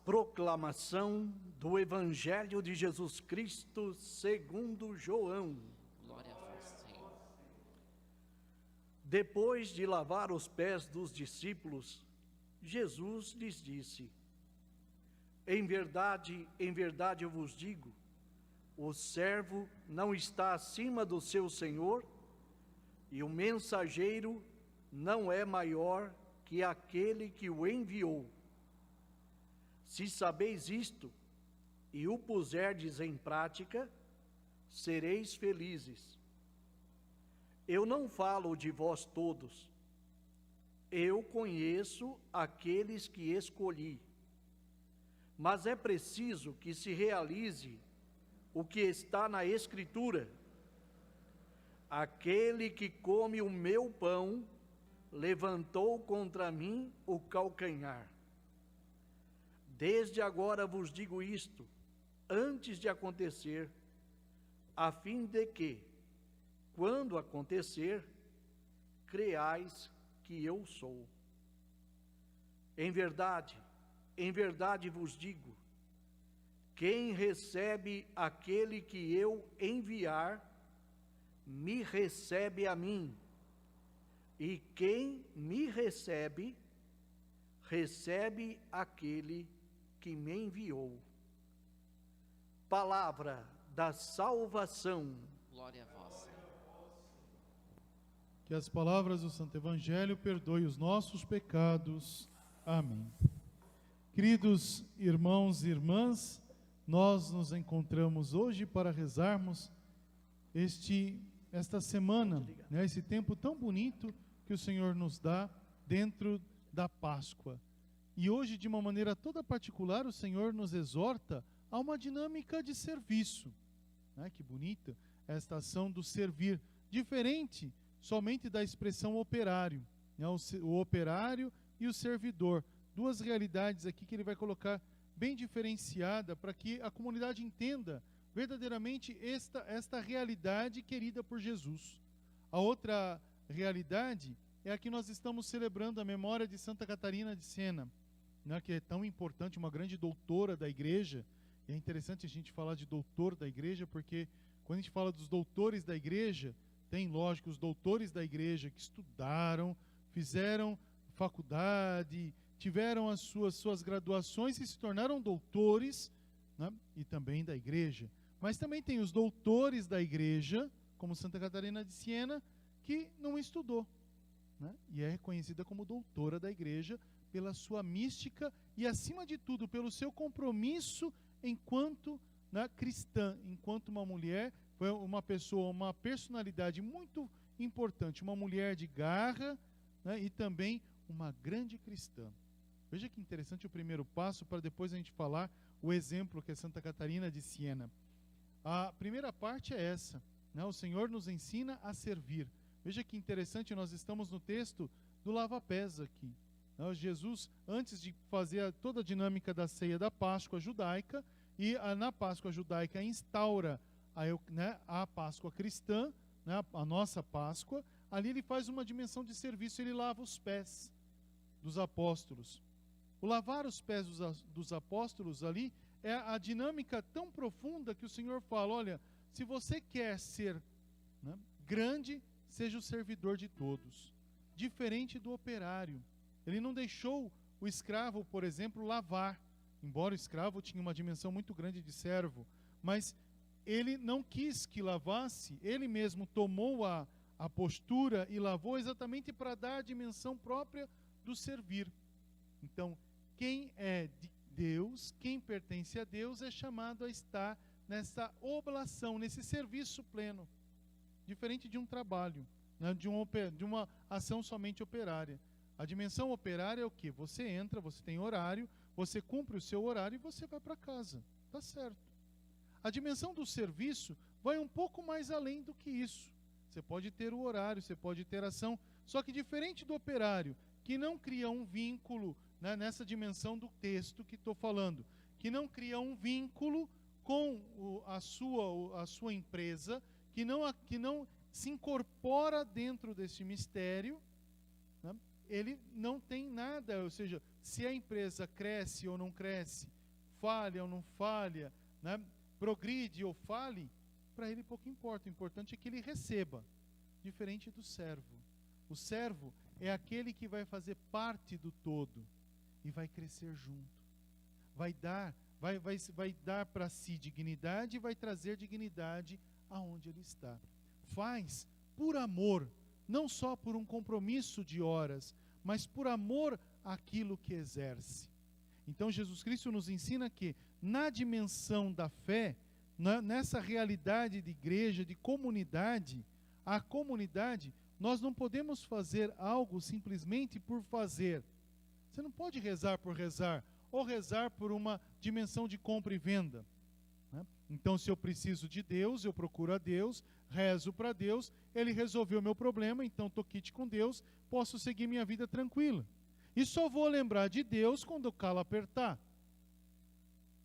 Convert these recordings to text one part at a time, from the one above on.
Proclamação do Evangelho de Jesus Cristo segundo João. Glória a vós, Senhor. Depois de lavar os pés dos discípulos, Jesus lhes disse: em verdade eu vos digo, o servo não está acima do seu senhor, e o mensageiro não é maior que aquele que o enviou. Se sabeis isto, e o puserdes em prática, sereis felizes. Eu não falo de vós todos. Eu conheço aqueles que escolhi. Mas é preciso que se realize o que está na Escritura. Aquele que come o meu pão levantou contra mim o calcanhar. Desde agora vos digo isto, antes de acontecer, a fim de que, quando acontecer, creais que eu sou. Em verdade vos digo, quem recebe aquele que eu enviar, me recebe a mim, e quem me recebe, recebe aquele que me enviou. Palavra da salvação. Glória a vós, Senhor. Que as palavras do Santo Evangelho perdoem os nossos pecados. Amém. Queridos irmãos e irmãs, nós nos encontramos hoje para rezarmos esta semana, esse tempo tão bonito que o Senhor nos dá dentro da Páscoa. E hoje, de uma maneira toda particular, o Senhor nos exorta a uma dinâmica de serviço. Que bonita esta ação do servir, diferente somente da expressão operário, o operário e o servidor. Duas realidades aqui que ele vai colocar bem diferenciada para que a comunidade entenda verdadeiramente esta realidade querida por Jesus. A outra realidade é a que nós estamos celebrando, a memória de Santa Catarina de Siena, que é tão importante, uma grande doutora da igreja. E é interessante a gente falar de doutor da igreja, porque quando a gente fala dos doutores da igreja, tem, lógico, os doutores da igreja que estudaram, fizeram faculdade, tiveram as suas graduações e se tornaram doutores, e também da igreja. Mas também tem os doutores da igreja, como Santa Catarina de Siena, que não estudou, e é reconhecida como doutora da igreja pela sua mística e, acima de tudo, pelo seu compromisso enquanto cristã, enquanto uma mulher. Foi uma pessoa, uma personalidade muito importante, uma mulher de garra, e também uma grande cristã. Veja que interessante o primeiro passo, para depois a gente falar o exemplo que é Santa Catarina de Siena. A primeira parte é essa, o Senhor nos ensina a servir. Veja que interessante, nós estamos no texto do lava-pés aqui. Jesus, antes de fazer toda a dinâmica da ceia da Páscoa judaica, e na Páscoa judaica instaura a Páscoa cristã, a nossa Páscoa, ali ele faz uma dimensão de serviço, ele lava os pés dos apóstolos. O lavar os pés dos apóstolos ali é a dinâmica tão profunda que o Senhor fala: olha, se você quer ser grande, seja o servidor de todos. Diferente do operário. Ele não deixou o escravo, por exemplo, lavar, embora o escravo tinha uma dimensão muito grande de servo, mas ele não quis que lavasse, ele mesmo tomou a postura e lavou exatamente para dar a dimensão própria do servir. Então, quem é de Deus, quem pertence a Deus, é chamado a estar nessa oblação, nesse serviço pleno, diferente de um trabalho, de uma ação somente operária. A dimensão operária é o quê? Você entra, você tem horário, você cumpre o seu horário e você vai para casa. Está certo. A dimensão do serviço vai um pouco mais além do que isso. Você pode ter o horário, você pode ter ação, só que diferente do operário, que não cria um vínculo, nessa dimensão do texto que estou falando, que não cria um vínculo com a sua empresa, que não se incorpora dentro desse mistério, ele não tem nada, ou seja, se a empresa cresce ou não cresce, falha ou não falha, né? Progride ou fale, para ele pouco importa. O importante é que ele receba, diferente do servo. O servo é aquele que vai fazer parte do todo e vai crescer junto. Vai dar para si dignidade e vai trazer dignidade aonde ele está. Faz por amor, não só por um compromisso de horas, mas por amor àquilo que exerce. Então Jesus Cristo nos ensina que na dimensão da fé, nessa realidade de igreja, de comunidade, a comunidade, nós não podemos fazer algo simplesmente por fazer. Você não pode rezar por rezar, ou rezar por uma dimensão de compra e venda, né? Então, se eu preciso de Deus, eu procuro a Deus, rezo para Deus, Ele resolveu o meu problema, então estou quite com Deus, posso seguir minha vida tranquila. E só vou lembrar de Deus quando o calo apertar.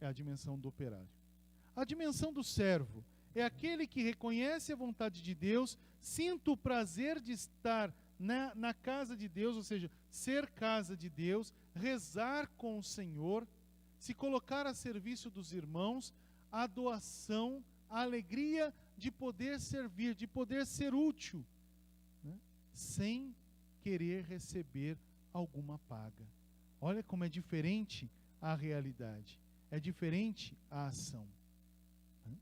É a dimensão do operário. A dimensão do servo é aquele que reconhece a vontade de Deus, sinto o prazer de estar na casa de Deus, ou seja, ser casa de Deus, rezar com o Senhor, se colocar a serviço dos irmãos, a doação, a alegria de poder servir, de poder ser útil, né? Sem querer receber alguma paga. Olha como é diferente a realidade, é diferente a ação, né?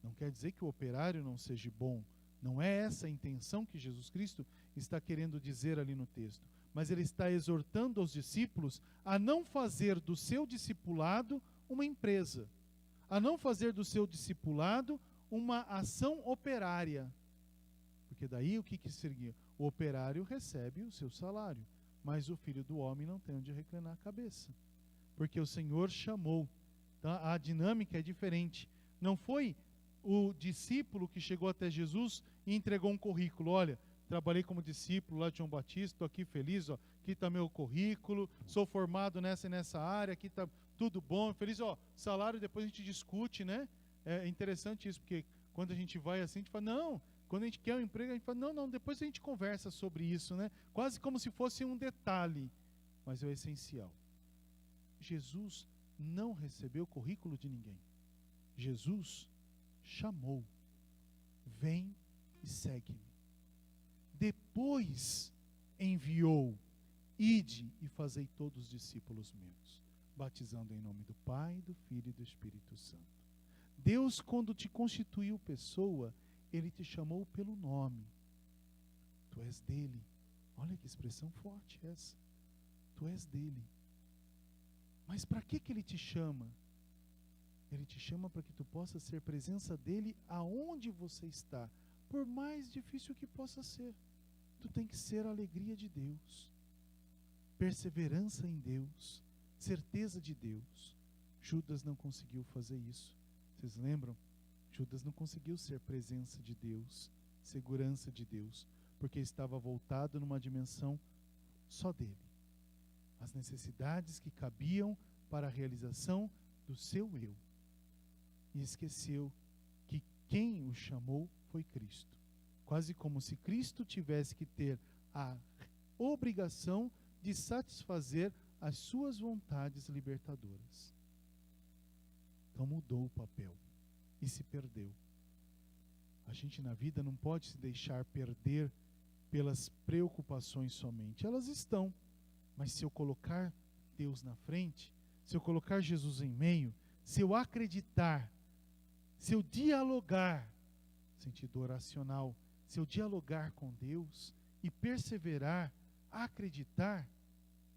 Não quer dizer que o operário não seja bom, não é essa a intenção que Jesus Cristo está querendo dizer ali no texto, mas ele está exortando aos discípulos a não fazer do seu discipulado uma empresa, a não fazer do seu discipulado uma ação operária, porque daí o que seria? O operário recebe o seu salário, mas o Filho do Homem não tem onde reclinar a cabeça, porque o Senhor chamou, tá? A dinâmica é diferente. Não foi o discípulo que chegou até Jesus e entregou um currículo. Olha, trabalhei como discípulo lá de João Batista, estou aqui feliz, ó, aqui está meu currículo, sou formado nessa e nessa área, aqui está tudo bom, feliz, ó, salário depois a gente discute, né? É interessante isso, porque quando a gente vai assim, a gente fala, não, quando a gente quer um emprego, a gente fala, não, depois a gente conversa sobre isso, né? Quase como se fosse um detalhe, mas é o essencial. Jesus não recebeu o currículo de ninguém. Jesus chamou, vem e segue-me. Depois enviou, ide e fazei todos discípulos meus, batizando em nome do Pai, do Filho e do Espírito Santo. Deus, quando te constituiu pessoa, Ele te chamou pelo nome. Tu és dele. Olha que expressão forte essa. Tu és dele. Mas para que Ele te chama? Ele te chama para que tu possa ser presença dele aonde você está, por mais difícil que possa ser. Tu tem que ser a alegria de Deus, perseverança em Deus, certeza de Deus. Judas não conseguiu fazer isso. Vocês lembram? Judas não conseguiu ser presença de Deus, segurança de Deus, porque estava voltado numa dimensão só dele. As necessidades que cabiam para a realização do seu eu. E esqueceu que quem o chamou foi Cristo. Quase como se Cristo tivesse que ter a obrigação de satisfazer as suas vontades libertadoras. Então mudou o papel e se perdeu. A gente na vida não pode se deixar perder pelas preocupações somente. Elas estão, mas se eu colocar Deus na frente, se eu colocar Jesus em meio, se eu acreditar, se eu dialogar, sentido oracional, se eu dialogar com Deus e perseverar, acreditar,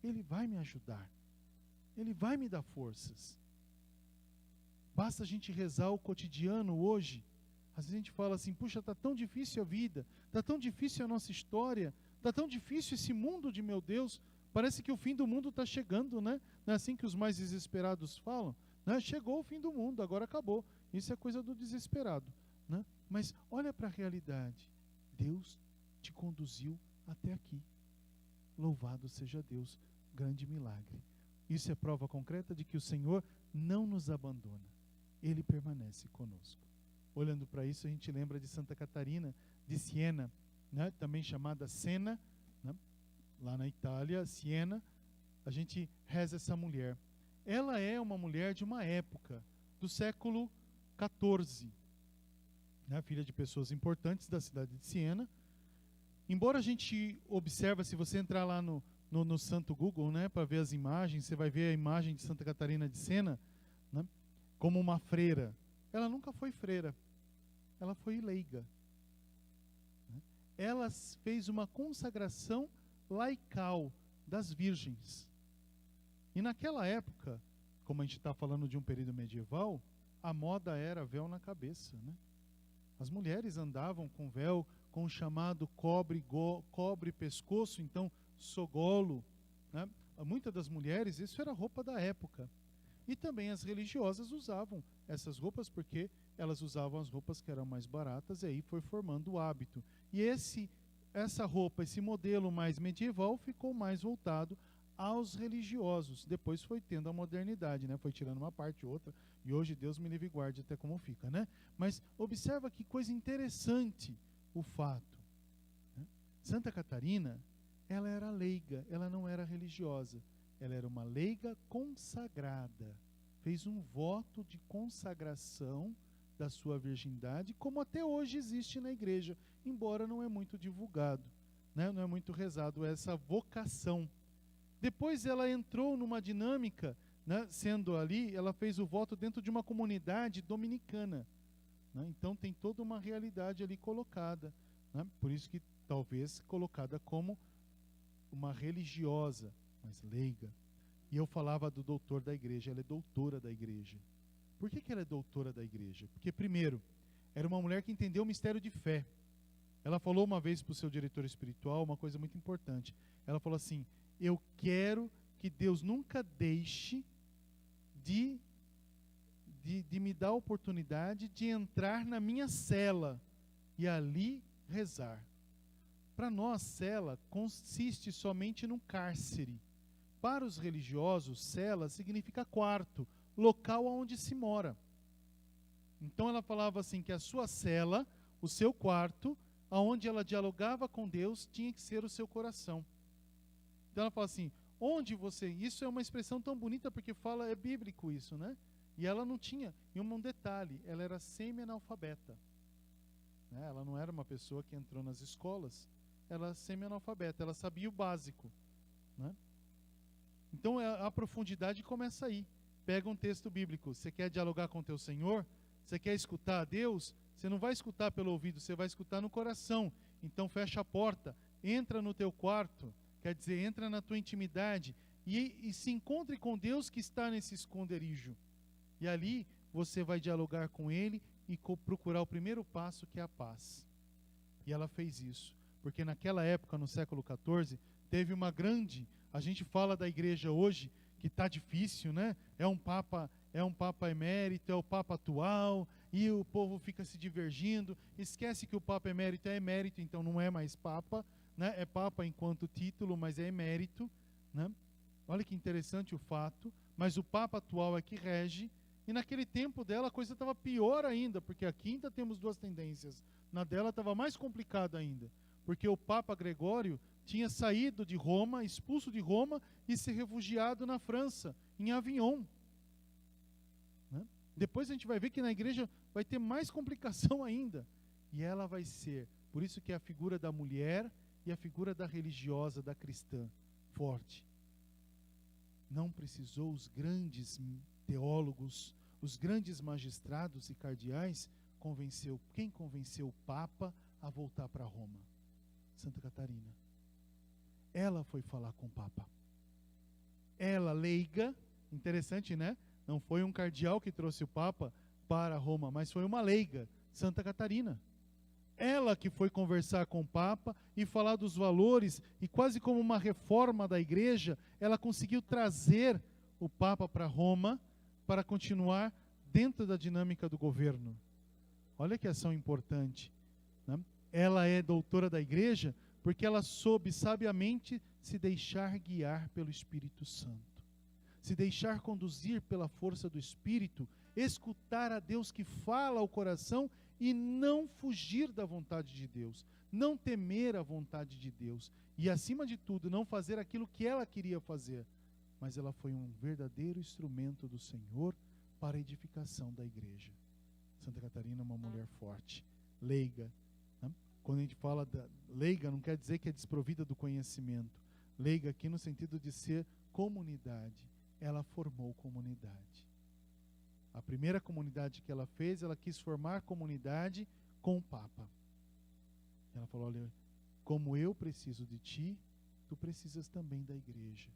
Ele vai me ajudar, Ele vai me dar forças. Basta a gente rezar o cotidiano hoje. Às vezes a gente fala assim, puxa, está tão difícil a vida, está tão difícil a nossa história, está tão difícil esse mundo de meu Deus, parece que o fim do mundo está chegando, né? Não é assim que os mais desesperados falam? Né? Chegou o fim do mundo, agora acabou. Isso é coisa do desesperado, né? Mas olha para a realidade. Deus te conduziu até aqui. Louvado seja Deus, grande milagre. Isso é prova concreta de que o Senhor não nos abandona. Ele permanece conosco. Olhando para isso, a gente lembra de Santa Catarina de Siena, né? Também chamada Sena, né? Lá na Itália, Siena, a gente reza essa mulher. Ela é uma mulher de uma época, do século XIV, né? Filha de pessoas importantes da cidade de Siena. Embora a gente observe, se você entrar lá no Santo Google, né, para ver as imagens, você vai ver a imagem de Santa Catarina de Siena, né, como uma freira. Ela nunca foi freira, ela foi leiga. Ela fez uma consagração laical das virgens. E naquela época, como a gente está falando de um período medieval, a moda era véu na cabeça, né? As mulheres andavam com véu, com o chamado cobre pescoço, então sogolo, né? Muitas das mulheres, isso era roupa da época. E também as religiosas usavam essas roupas, porque elas usavam as roupas que eram mais baratas, e aí foi formando o hábito. E essa roupa, esse modelo mais medieval, ficou mais voltado aos religiosos. Depois foi tendo a modernidade, né? Foi tirando uma parte ou outra, e hoje Deus me livre e guarde até como fica, né? Mas observa que coisa interessante o fato, né? Santa Catarina, ela era leiga, ela não era religiosa. Ela era uma leiga consagrada. Fez um voto de consagração da sua virgindade, como até hoje existe na igreja, embora não é muito divulgado, né? Não é muito rezado essa vocação. Depois ela entrou numa dinâmica, né? Sendo ali, ela fez o voto dentro de uma comunidade dominicana, né? Então tem toda uma realidade ali colocada, né? Por isso que talvez colocada como uma religiosa, mas leiga. E eu falava do doutor da igreja, ela é doutora da igreja. Por que ela é doutora da igreja? Porque, primeiro, era uma mulher que entendeu o mistério de fé. Ela falou uma vez para o seu diretor espiritual uma coisa muito importante. Ela falou assim: eu quero que Deus nunca deixe de me dar a oportunidade de entrar na minha cela e ali rezar. Para nós, cela consiste somente num cárcere. Para os religiosos, cela significa quarto, local onde se mora. Então ela falava assim que a sua cela, o seu quarto, aonde ela dialogava com Deus, tinha que ser o seu coração. Então ela fala assim, onde você... Isso é uma expressão tão bonita porque é bíblico isso, né? E ela não tinha, e um detalhe, ela era semi-analfabeta, né? Ela não era uma pessoa que entrou nas escolas, ela era semi-analfabeta, ela sabia o básico, né? Então a profundidade começa aí. Pega um texto bíblico, você quer dialogar com o teu Senhor, você quer escutar a Deus, você não vai escutar pelo ouvido, você vai escutar no coração. Então fecha a porta, entra no teu quarto, quer dizer, entra na tua intimidade e se encontre com Deus que está nesse esconderijo. E ali você vai dialogar com Ele e procurar o primeiro passo, que é a paz. E ela fez isso, porque naquela época, no século XIV, teve uma grande... A gente fala da igreja hoje que está difícil, né? É um papa emérito, é o papa atual, e o povo fica se divergindo, esquece que o papa emérito é emérito, então não é mais papa, né? É papa enquanto título, mas é emérito, né? Olha que interessante o fato, mas o papa atual é que rege, e naquele tempo dela a coisa estava pior ainda, porque aqui ainda temos duas tendências, na dela estava mais complicado ainda, porque o papa Gregório tinha saído de Roma, expulso de Roma e se refugiado na França, em Avignon, né? Depois a gente vai ver que na igreja vai ter mais complicação ainda. E ela vai ser, por isso que é a figura da mulher e a figura da religiosa, da cristã, forte. Não precisou os grandes teólogos, os grandes magistrados e cardeais, quem convenceu o Papa a voltar para Roma? Santa Catarina. Ela foi falar com o Papa. Ela, leiga, interessante, né? Não foi um cardeal que trouxe o Papa para Roma, mas foi uma leiga, Santa Catarina. Ela que foi conversar com o Papa e falar dos valores, e quase como uma reforma da igreja, ela conseguiu trazer o Papa para Roma para continuar dentro da dinâmica do governo. Olha que ação importante, né? Ela é doutora da igreja porque ela soube sabiamente se deixar guiar pelo Espírito Santo, se deixar conduzir pela força do Espírito, escutar a Deus que fala ao coração e não fugir da vontade de Deus, não temer a vontade de Deus e, acima de tudo, não fazer aquilo que ela queria fazer, mas ela foi um verdadeiro instrumento do Senhor para a edificação da igreja. Santa Catarina é uma mulher forte, leiga, né? Quando a gente fala da leiga, não quer dizer que é desprovida do conhecimento. Leiga aqui no sentido de ser comunidade. Ela formou comunidade. A primeira comunidade que ela fez, ela quis formar comunidade com o Papa. Ela falou, olha, como eu preciso de ti, tu precisas também da igreja.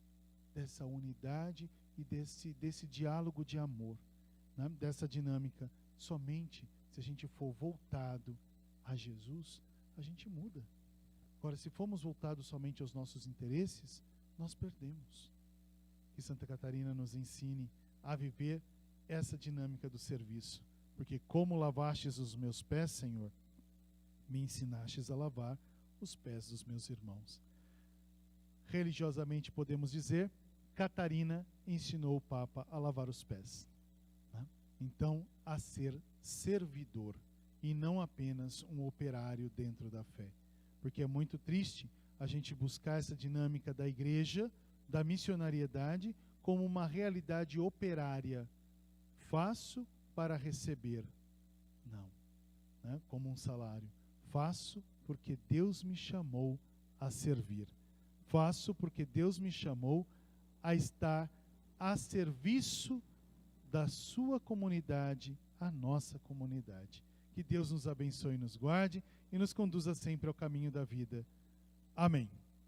Dessa unidade e desse diálogo de amor, né? Dessa dinâmica. Somente se a gente for voltado a Jesus, a gente muda. Agora, se formos voltados somente aos nossos interesses, nós perdemos. Que Santa Catarina nos ensine a viver essa dinâmica do serviço. Porque como lavastes os meus pés, Senhor, me ensinastes a lavar os pés dos meus irmãos. Religiosamente podemos dizer, Catarina ensinou o Papa a lavar os pés, né? Então, a ser servidor e não apenas um operário dentro da fé. Porque é muito triste a gente buscar essa dinâmica da igreja, da missionariedade, como uma realidade operária. Faço para receber. Não, né? Como um salário. Faço porque Deus me chamou a servir. Faço porque Deus me chamou a estar a serviço da sua comunidade, a nossa comunidade. Que Deus nos abençoe e nos guarde e nos conduza sempre ao caminho da vida. Amém.